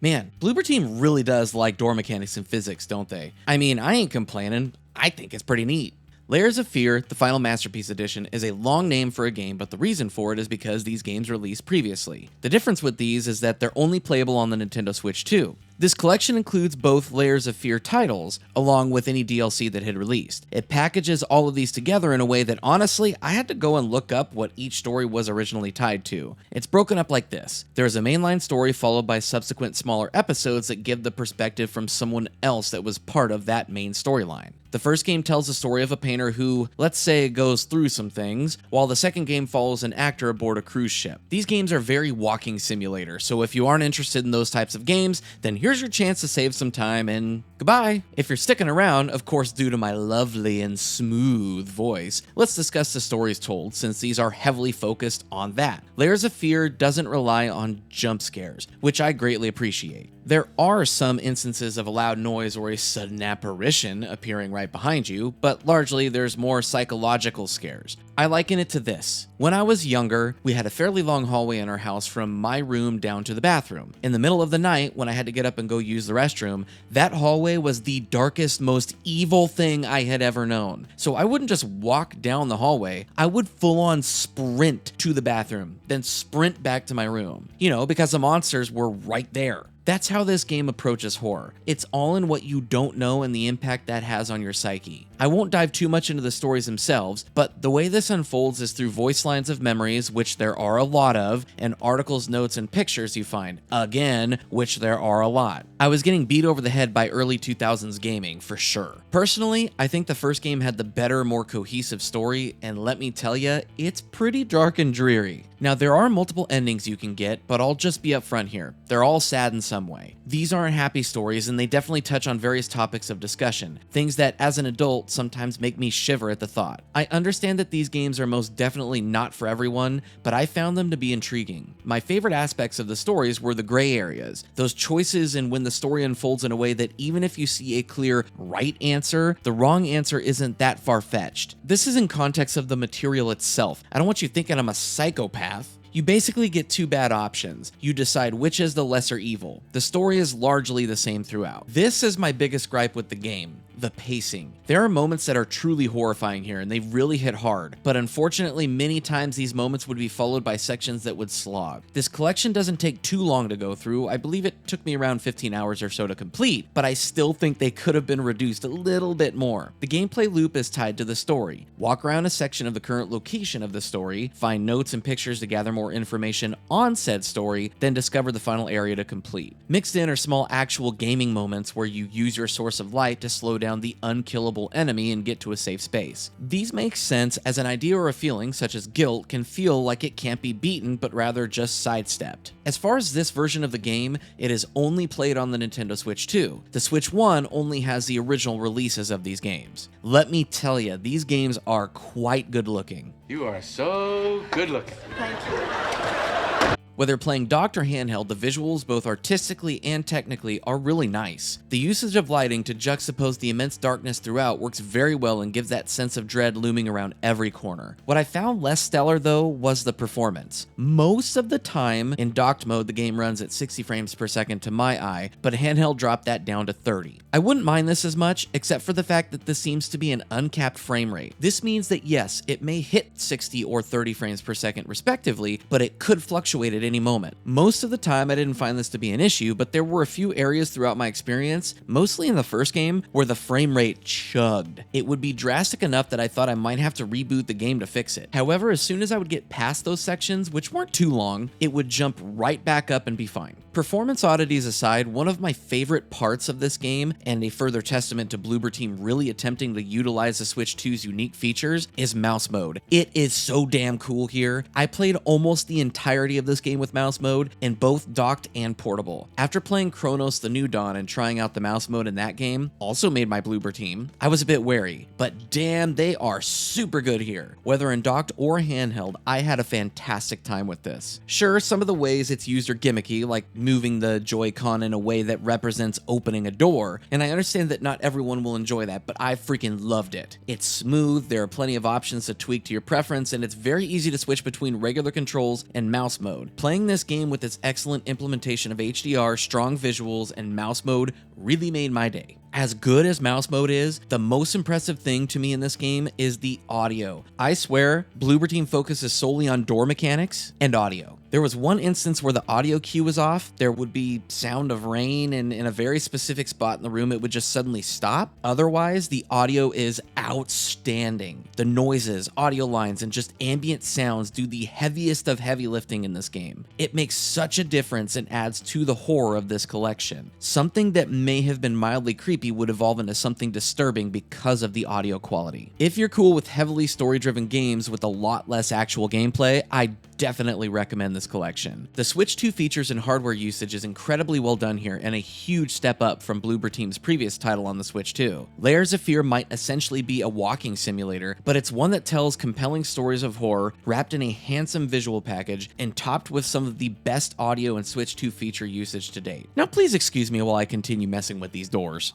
Man, Bloober Team really does like door mechanics and physics, don't they? I mean, I ain't complaining. I think it's pretty neat. Layers of Fear, the Final Masterpiece Edition, is a long name for a game, but the reason for it is because these games released previously. The difference with these is that they're only playable on the Nintendo Switch 2. This collection includes both Layers of Fear titles, along with any DLC that had released. It packages all of these together in a way that honestly, I had to go and look up what each story was originally tied to. It's broken up like this. There is a mainline story followed by subsequent smaller episodes that give the perspective from someone else that was part of that main storyline. The first game tells the story of a painter who, let's say, goes through some things, while the second game follows an actor aboard a cruise ship. These games are very walking simulators, so if you aren't interested in those types of games, then here's your chance to save some time and goodbye. If you're sticking around, of course due to my lovely and smooth voice, let's discuss the stories told, since these are heavily focused on that. Layers of Fear doesn't rely on jump scares, which I greatly appreciate. There are some instances of a loud noise or a sudden apparition appearing right behind you, but largely there's more psychological scares. I liken it to this. When I was younger, we had a fairly long hallway in our house from my room down to the bathroom. In the middle of the night, when I had to get up and go use the restroom, that hallway was the darkest, most evil thing I had ever known. So I wouldn't just walk down the hallway, I would full on sprint to the bathroom, then sprint back to my room. Because the monsters were right there. That's how this game approaches horror. It's all in what you don't know and the impact that has on your psyche. I won't dive too much into the stories themselves, but the way this unfolds is through voice lines of memories, which there are a lot of, and articles, notes, and pictures you find, again, which there are a lot. I was getting beat over the head by early 2000s gaming, for sure. Personally, I think the first game had the better, more cohesive story, and let me tell ya, it's pretty dark and dreary. Now, there are multiple endings you can get, but I'll just be upfront here. They're all sad in some way. These aren't happy stories, and they definitely touch on various topics of discussion, things that, as an adult, sometimes make me shiver at the thought. I understand that these games are most definitely not for everyone, but I found them to be intriguing. My favorite aspects of the stories were the gray areas, those choices and when the story unfolds in a way that even if you see a clear right answer, the wrong answer isn't that far-fetched. This is in context of the material itself. I don't want you thinking I'm a psychopath. You basically get two bad options. You decide which is the lesser evil. The story is largely the same throughout. This is my biggest gripe with the game. The pacing. There are moments that are truly horrifying here and they really hit hard, but unfortunately many times these moments would be followed by sections that would slog. This collection doesn't take too long to go through. I believe it took me around 15 hours or so to complete, but I still think they could have been reduced a little bit more. The gameplay loop is tied to the story. Walk around a section of the current location of the story, find notes and pictures to gather more information on said story, then discover the final area to complete. Mixed in are small actual gaming moments where you use your source of light to slow down the unkillable enemy and get to a safe space. These make sense as an idea or a feeling, such as guilt, can feel like it can't be beaten but rather just sidestepped. As far as this version of the game, it is only played on the Nintendo Switch 2. The Switch 1 only has the original releases of these games. Let me tell you, these games are quite good looking. You are so good looking. Thank you. Whether playing docked or handheld, the visuals, both artistically and technically, are really nice. The usage of lighting to juxtapose the immense darkness throughout works very well and gives that sense of dread looming around every corner. What I found less stellar though was the performance. Most of the time, in docked mode, the game runs at 60 frames per second to my eye, but handheld dropped that down to 30. I wouldn't mind this as much, except for the fact that this seems to be an uncapped frame rate. This means that yes, it may hit 60 or 30 frames per second respectively, but it could fluctuate at any moment. Most of the time I didn't find this to be an issue, but there were a few areas throughout my experience, mostly in the first game, where the frame rate chugged. It would be drastic enough that I thought I might have to reboot the game to fix it. However, as soon as I would get past those sections, which weren't too long, it would jump right back up and be fine. Performance oddities aside, one of my favorite parts of this game, and a further testament to Bloober Team really attempting to utilize the Switch 2's unique features, is mouse mode. It is so damn cool here. I played almost the entirety of this game with mouse mode in both docked and portable. After playing Chronos: The New Dawn and trying out the mouse mode in that game, also made by Bloober Team, I was a bit wary, but damn, they are super good here. Whether in docked or handheld, I had a fantastic time with this. Sure, some of the ways it's used are gimmicky, like moving the Joy-Con in a way that represents opening a door, and I understand that not everyone will enjoy that, but I freaking loved it. It's smooth, there are plenty of options to tweak to your preference, and it's very easy to switch between regular controls and mouse mode. Playing Playing this game with its excellent implementation of HDR, strong visuals, and mouse mode really made my day. As good as mouse mode is, the most impressive thing to me in this game is the audio. I swear, Bloober Team focuses solely on door mechanics and audio. There was one instance where the audio cue was off. There would be sound of rain, and in a very specific spot in the room, it would just suddenly stop. Otherwise, the audio is outstanding. The noises, audio lines, and just ambient sounds do the heaviest of heavy lifting in this game. It makes such a difference and adds to the horror of this collection. Something that may have been mildly creepy would evolve into something disturbing because of the audio quality. If you're cool with heavily story-driven games with a lot less actual gameplay, I definitely recommend this collection. The Switch 2 features and hardware usage is incredibly well done here and a huge step up from Bloober Team's previous title on the Switch 2. Layers of Fear might essentially be a walking simulator, but it's one that tells compelling stories of horror wrapped in a handsome visual package and topped with some of the best audio and Switch 2 feature usage to date. Now please excuse me while I continue messing with these doors.